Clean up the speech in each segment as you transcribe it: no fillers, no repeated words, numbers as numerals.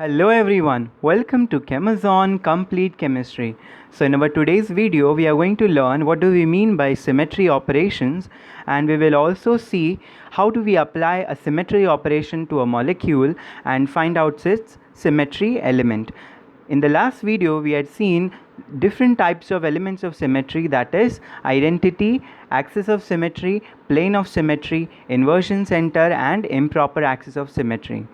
Hello everyone, welcome to Chemazon Complete Chemistry. So in our today's video, we are going to learn what do we mean by symmetry operations, and we will also see how do we apply a symmetry operation to a molecule and find out its symmetry element. In the last video, we had seen different types of elements of symmetry, that is identity, axis of symmetry, plane of symmetry, inversion center and improper axis of symmetry.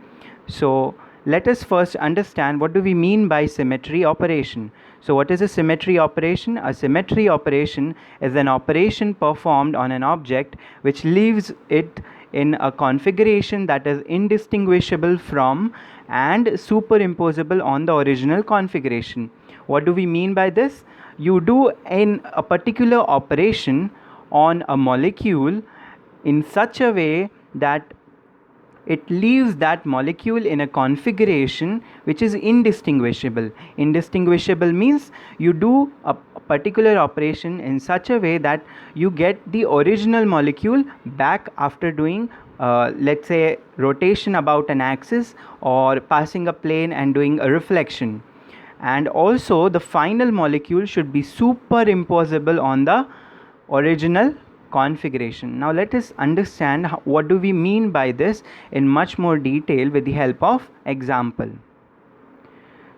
So let us first understand what do we mean by symmetry operation. So what is a symmetry operation? A symmetry operation is an operation performed on an object which leaves it in a configuration that is indistinguishable from and superimposable on the original configuration. What do we mean by this? You do in a particular operation on a molecule in such a way that it leaves that molecule in a configuration which is indistinguishable. Indistinguishable means you do a particular operation in such a way that you get the original molecule back after doing let's say rotation about an axis or passing a plane and doing a reflection. And also the final molecule should be superimposable on the original configuration. Now let us understand what do we mean by this in much more detail with the help of example.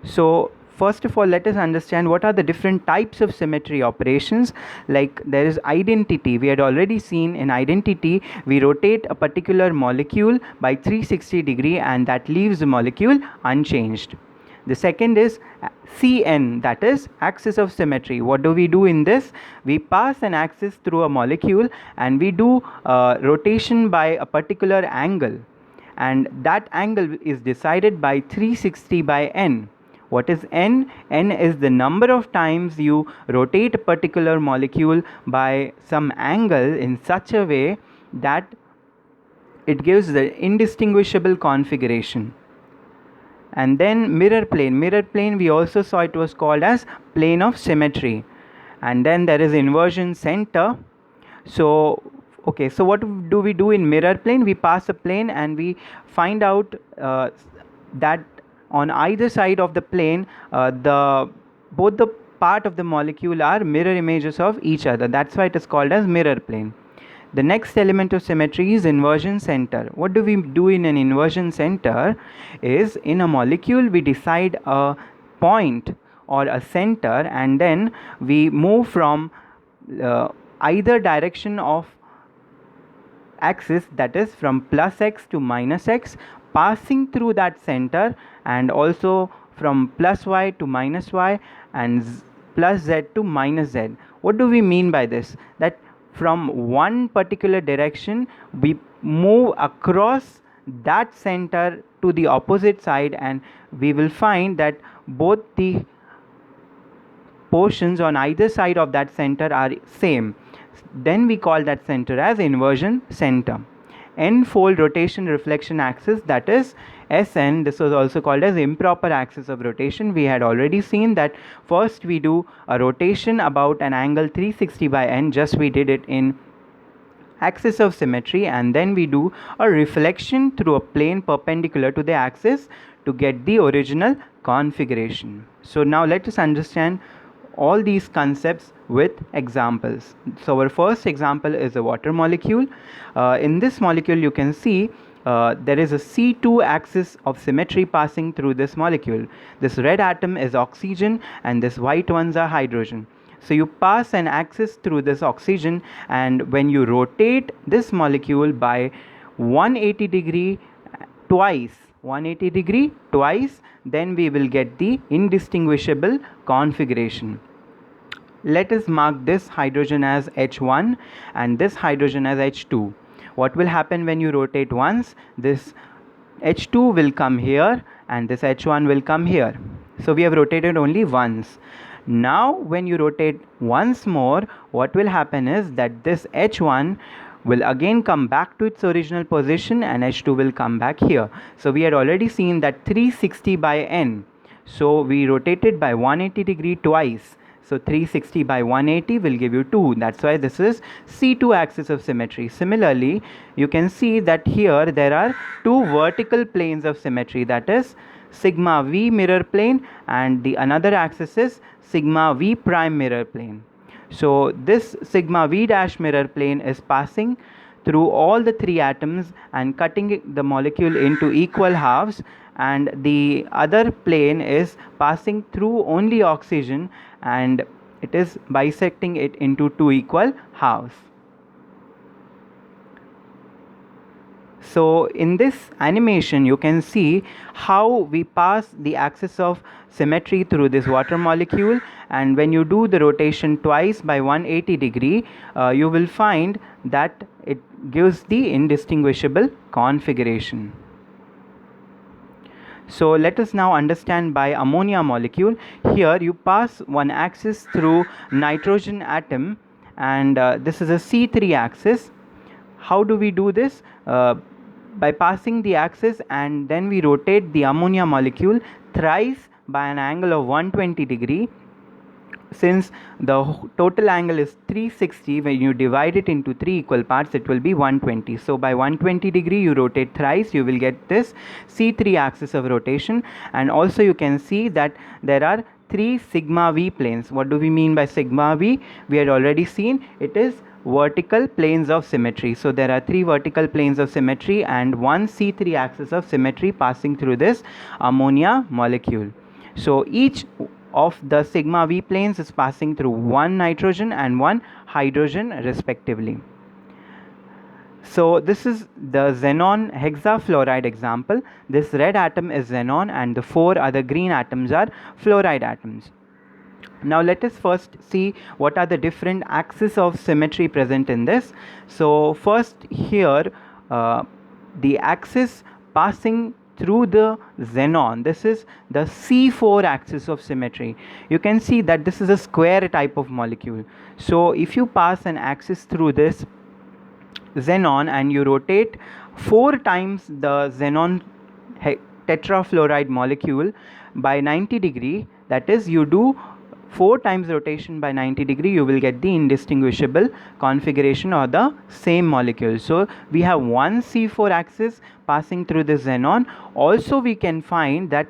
So first of all, let us understand what are the different types of symmetry operations. Like there is identity. We had already seen in identity we rotate a particular molecule by 360 degree and that leaves the molecule unchanged. The second is CN, that is axis of symmetry. What do we do in this? We pass an axis through a molecule and we do rotation by a particular angle, and that angle is decided by 360 by n. What is n? N is the number of times you rotate a particular molecule by some angle in such a way that it gives the indistinguishable configuration. And then mirror plane we also saw it was called as plane of symmetry. And then there is inversion center. So okay, so what do we do in mirror plane? We pass a plane and we find out that on either side of the plane both the part of the molecule are mirror images of each other. That's why it is called as mirror plane. The next element of symmetry is inversion center. What do we do in an inversion center? Is in a molecule we decide a point or a center and then we move from either direction of axis, that is from plus x to minus x, passing through that center, and also from plus y to minus y and plus z to minus z. What do we mean by this? That from one particular direction we move across that center to the opposite side and we will find that both the portions on either side of that center are same. Then we call that center as inversion center. N-fold rotation reflection axis, that is SN, this was also called as improper axis of rotation. We had already seen that first we do a rotation about an angle 360 by n, just we did it in axis of symmetry, and then we do a reflection through a plane perpendicular to the axis to get the original configuration. So now let us understand all these concepts with examples. So our first example is a water molecule. In this molecule you can see there is a C2 axis of symmetry passing through this molecule. This red atom is oxygen and this white ones are hydrogen. So you pass an axis through this oxygen, and when you rotate this molecule by 180 degree twice, then we will get the indistinguishable configuration. Let us mark this hydrogen as H1 and this hydrogen as H2. What will happen when you rotate once? This H2 will come here and this H1 will come here. So we have rotated only once. Now when you rotate once more, what will happen is that this H1 will again come back to its original position and H2 will come back here. So we had already seen that 360 by n. So we rotated by 180 degree twice. So 360 by 180 will give you 2. That's why this is C2 axis of symmetry. Similarly, you can see that here there are two vertical planes of symmetry. That is, sigma v mirror plane, and the another axis is sigma v prime mirror plane. So this sigma v dash mirror plane is passing through all the three atoms and cutting the molecule into equal halves, and the other plane is passing through only oxygen and it is bisecting it into two equal halves. So in this animation you can see how we pass the axis of symmetry through this water molecule, and when you do the rotation twice by 180 degree, you will find that it gives the indistinguishable configuration. So let us now understand by ammonia molecule. Here you pass one axis through nitrogen atom, and this is a C3 axis. How do we do this? By passing the axis and then we rotate the ammonia molecule thrice by an angle of 120 degree. Since the total angle is 360, when you divide it into three equal parts, it will be 120. So by 120 degree you rotate thrice, you will get this C3 axis of rotation. And also you can see that there are three sigma v planes. What do we mean by sigma v? We had already seen it is vertical planes of symmetry. So there are three vertical planes of symmetry and one C3 axis of symmetry passing through this ammonia molecule. So each of the sigma v planes is passing through one nitrogen and one hydrogen respectively. So this is the xenon hexafluoride example. This red atom is xenon and the four other green atoms are fluoride atoms. Now let us first see what are the different axes of symmetry present in this. So first here the axis passing through the xenon, this is the C4 axis of symmetry. You can see that this is a square type of molecule. So if you pass an axis through this xenon and you rotate 4 times the xenon tetrafluoride molecule by 90 degree, that is you do 4 times rotation by 90 degree, you will get the indistinguishable configuration or the same molecule. So we have one C4 axis passing through the xenon. Also we can find that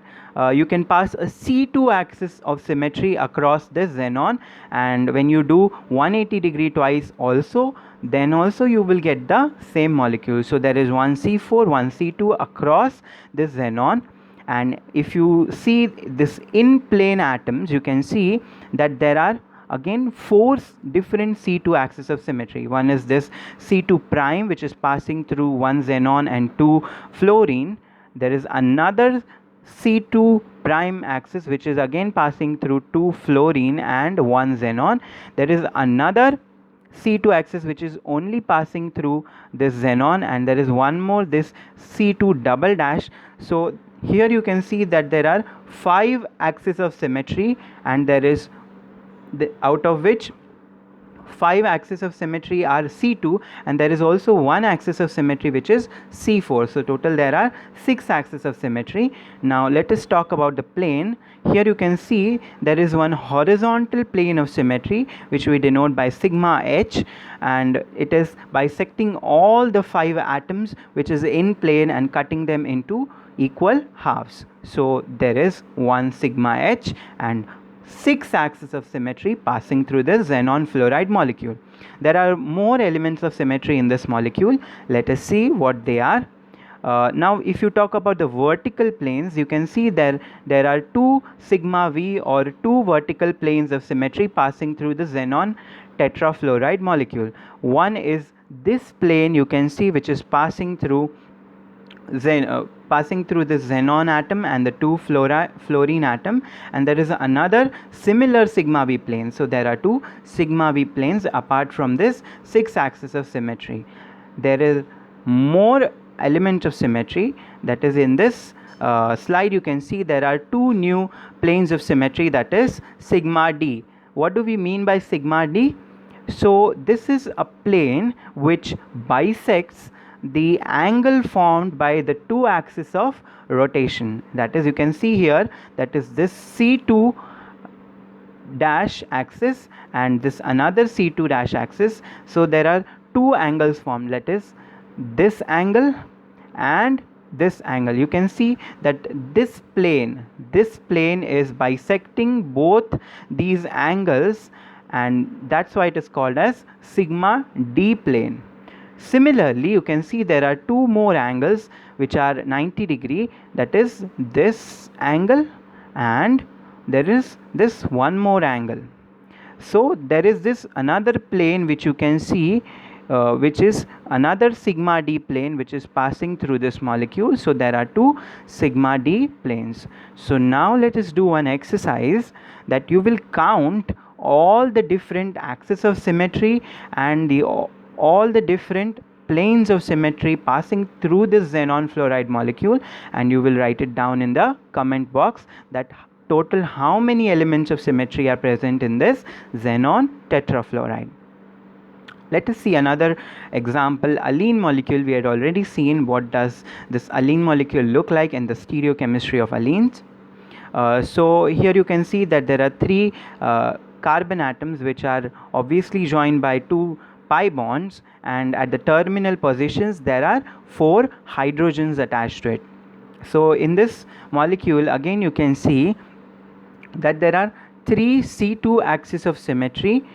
you can pass a C2 axis of symmetry across this xenon, and when you do 180 degree twice also, then also you will get the same molecule. So there is one C4, one C2 across this xenon. And if you see this in plane atoms, you can see that there are again 4 different C2 axis of symmetry. One is this C2 prime, which is passing through one xenon and 2 fluorine. There is another C2 prime axis which is again passing through 2 fluorine and 1 xenon. There is another C2 axis which is only passing through this xenon, and there is one more, this C2 double dash. So here you can see that there are 5 axes of symmetry, and there is out of which 5 axes of symmetry are C2, and there is also one axis of symmetry which is C4. So total there are 6 axes of symmetry. Now let us talk about the plane. Here you can see there is one horizontal plane of symmetry which we denote by sigma h, and it is bisecting all the 5 atoms which is in plane and cutting them into equal halves. So there is one sigma h and 6 axes of symmetry passing through the xenon fluoride molecule. There are more elements of symmetry in this molecule. Let us see what they are. Now if you talk about the vertical planes, you can see there are 2 sigma v or 2 vertical planes of symmetry passing through the xenon tetrafluoride molecule. One is this plane you can see which is passing through the xenon atom and the 2 fluorine atom, and there is another similar sigma v plane. So there are 2 sigma v planes apart from this 6 axis of symmetry. There is more element of symmetry, that is in this slide you can see there are 2 new planes of symmetry, that is sigma d. What do we mean by sigma d? So this is a plane which bisects the angle formed by the 2 axes of rotation. That is, you can see here, that is this C2 dash axis and this another C2 dash axis. So there are 2 angles formed, that is this angle and this angle. You can see that this plane is bisecting both these angles, and that's why it is called as sigma D plane. Similarly, you can see there are two more angles which are 90°, that is this angle, and there is this one more angle. So there is this another plane which you can see, which is another sigma D plane which is passing through this molecule. So there are two sigma D planes. So now let us do one exercise that you will count all the different axes of symmetry and all the different planes of symmetry passing through this xenon fluoride molecule, and you will write it down in the comment box that total how many elements of symmetry are present in this xenon tetrafluoride. Let us see another example, Allene molecule. We had already seen what does this Allene molecule look like and the stereochemistry of allenes. So here you can see that there are three carbon atoms which are obviously joined by two pi bonds, and at the terminal positions there are 4 hydrogens attached to it. So in this molecule again you can see that there are 3 C2 axes of symmetry,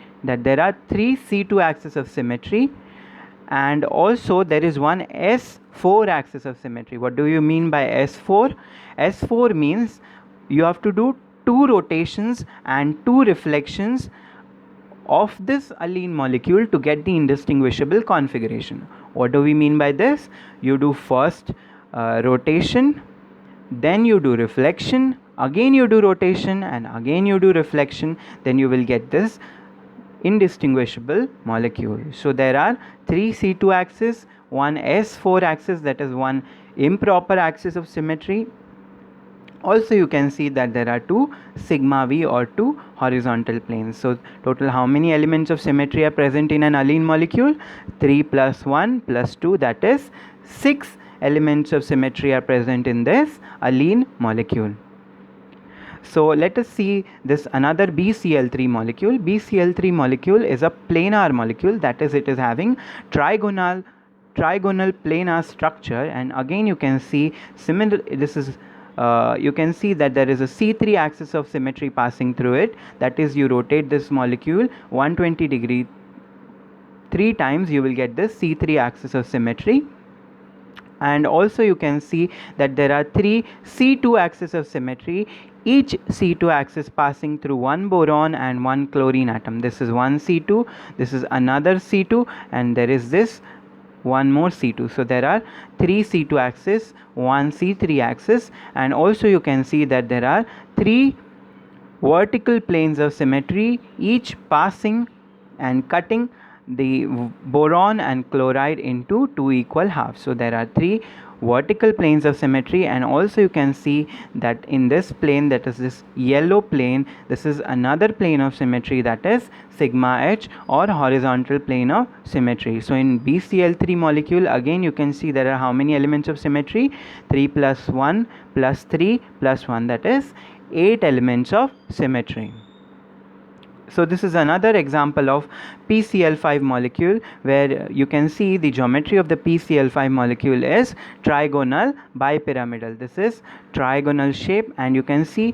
and also there is one S4 axis of symmetry. What do you mean by S4? S4 means you have to do 2 rotations and 2 reflections of this Allene molecule to get the indistinguishable configuration. What do we mean by this? You do first rotation, then you do reflection, again you do rotation, and again you do reflection, then you will get this indistinguishable molecule. So there are 3 C2 axes, one S4 axis, that is one improper axis of symmetry. Also you can see that there are 2 sigma V or 2 horizontal planes. So total how many elements of symmetry are present in an Allene molecule? 3 plus 1 plus 2, that is 6 elements of symmetry are present in this Allene molecule. So let us see this another BCl3 molecule. BCl3 molecule is a planar molecule, that is it is having trigonal planar structure, and again you can see similar, this is you can see that there is a C3 axis of symmetry passing through it, that is you rotate this molecule 120° 3 times, you will get this C3 axis of symmetry. And also you can see that there are 3 C2 axis of symmetry, each C2 axis passing through one boron and one chlorine atom. This is one C2, this is another C2, and there is this one more C2. So there are 3 C2 axis, one C3 axis, and also you can see that there are 3 vertical planes of symmetry, each passing and cutting the boron and chloride into 2 equal halves. So there are 3 vertical planes of symmetry, and also you can see that in this plane, that is this yellow plane, this is another plane of symmetry, that is sigma H or horizontal plane of symmetry. So in BCl3 molecule again you can see there are how many elements of symmetry? 3 plus 1 plus 3 plus 1, that is 8 elements of symmetry. So this is another example of PCl5 molecule, where you can see the geometry of the PCl5 molecule is trigonal bipyramidal. This is trigonal shape, and you can see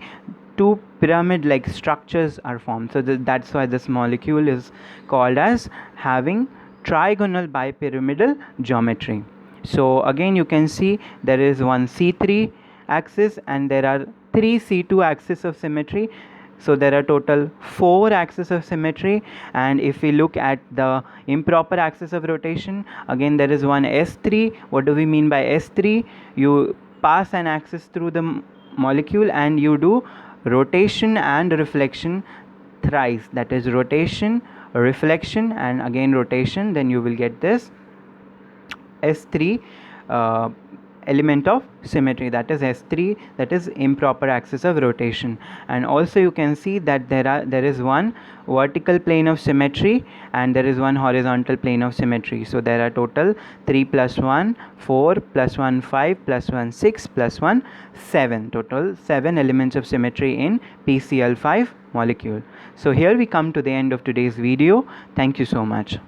2 pyramid like structures are formed. So that's why this molecule is called as having trigonal bipyramidal geometry. So again you can see there is one C3 axis and there are 3 C2 axis of symmetry. So there are total 4 axes of symmetry, and if we look at the improper axis of rotation, again there is one S3. What do we mean by S3? You pass an axis through the molecule and you do rotation and reflection thrice, that is rotation, reflection, and again rotation, then you will get this S3 element of symmetry, that is S3, that is improper axis of rotation. And also you can see that there is one vertical plane of symmetry and there is one horizontal plane of symmetry. So there are total 3 plus 1 4 plus 1 5 plus 1 6 plus 1 7, total 7 elements of symmetry in PCl5 molecule. So here we come to the end of today's video. Thank you so much.